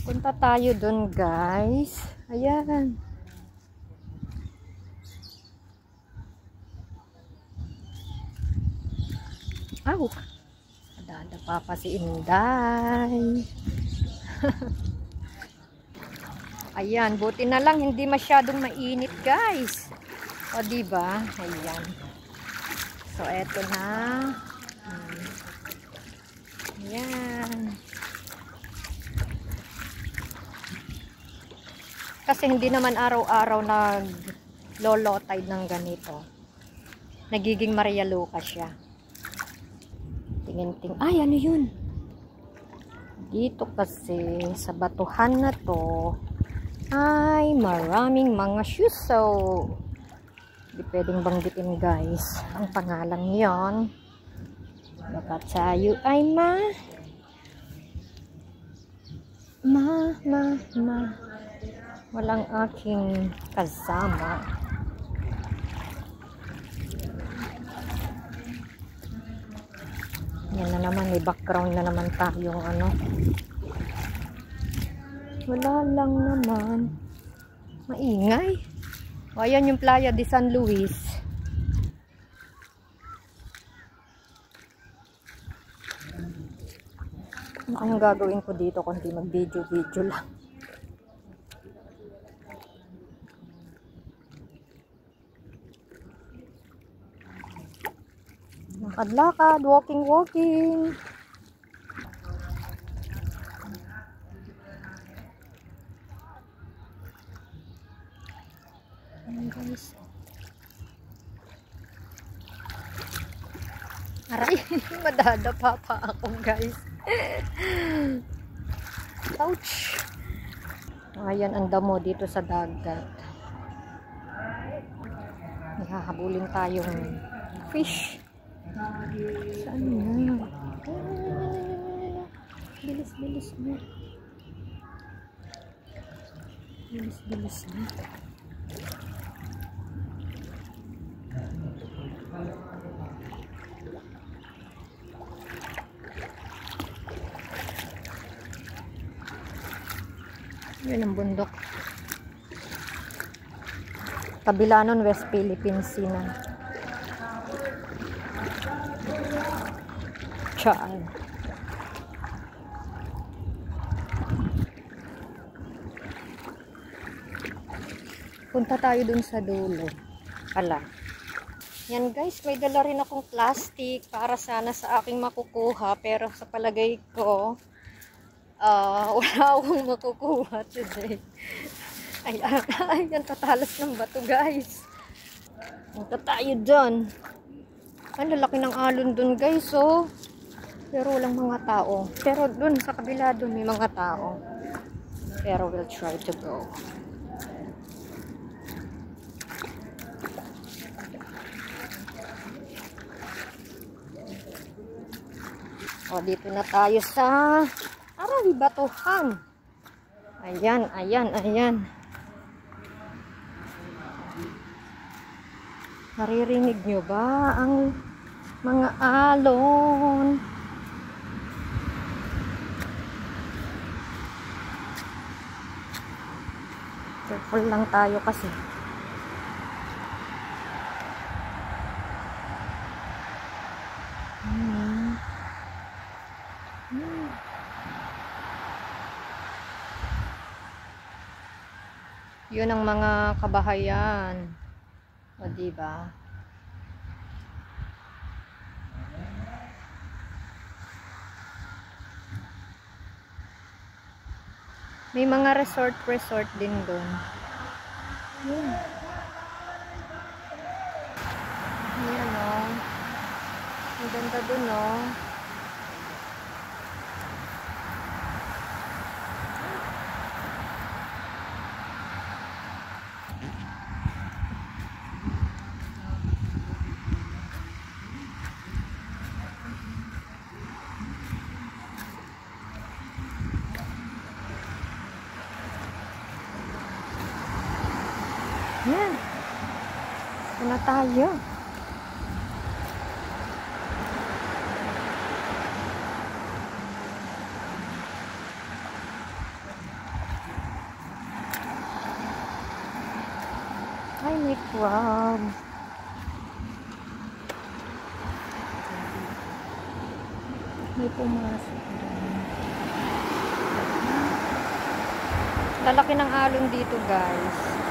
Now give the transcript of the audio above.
Punta tayo dun, guys. Ayan. Aw! Dadapa pa si Inday. Ayan, buti na lang hindi masyadong mainit, guys. O, diba? Ayan. So, eto na. Ayan. Kasi hindi naman araw-araw nag-low tide ng ganito. Nagiging Maria Lucas siya. Tingin-ting. Ay, ano yun? Dito kasi, sa batuhan na to, ay maraming mga syuso. Hindi pwedeng banggitin, guys. Ang pangalan yon. Baka tayo ay walang aking kasama. Yan na naman, may background na naman tayong ano. Wala lang naman. Maingay. O, ayan yung Playa de San Luis. Ano kayang gagawin ko dito kung di mag-video lang? Lakad-lakad, walking. Ayan, guys. Aray, madadapa pa ako, guys. Ouch! Ayan, ang damo dito sa dagat. Ihahabulin tayong fish. Saan na? Bilis na. Bilis na. Yun ang bundok. Kabila nun, West Philippines Sea na. Tsaan. Punta tayo dun sa dulo. Ala. Yan, guys, may dala rin akong plastic para sana sa aking makukuha. Pero sa palagay ko, wala akong makukuha today. Ayan, tatalas ng bato, guys. Punta tayo dun. Ang lalaki ng alon dun, guys, oh. Pero walang mga tao. Pero dun, sa kabila dun, may mga tao. Pero we'll try to go. O, dito na tayo sa batuhan. Ayan. Naririnig nyo ba ang mga alon? Careful lang tayo kasi. Yun ang mga kabahayan. O, diba? May mga resort din doon. Ayan, o. Ang ganda doon, o. Yan. Ito na tayo. may crab. May pumasok doon. Lalaki ng alon dito, guys.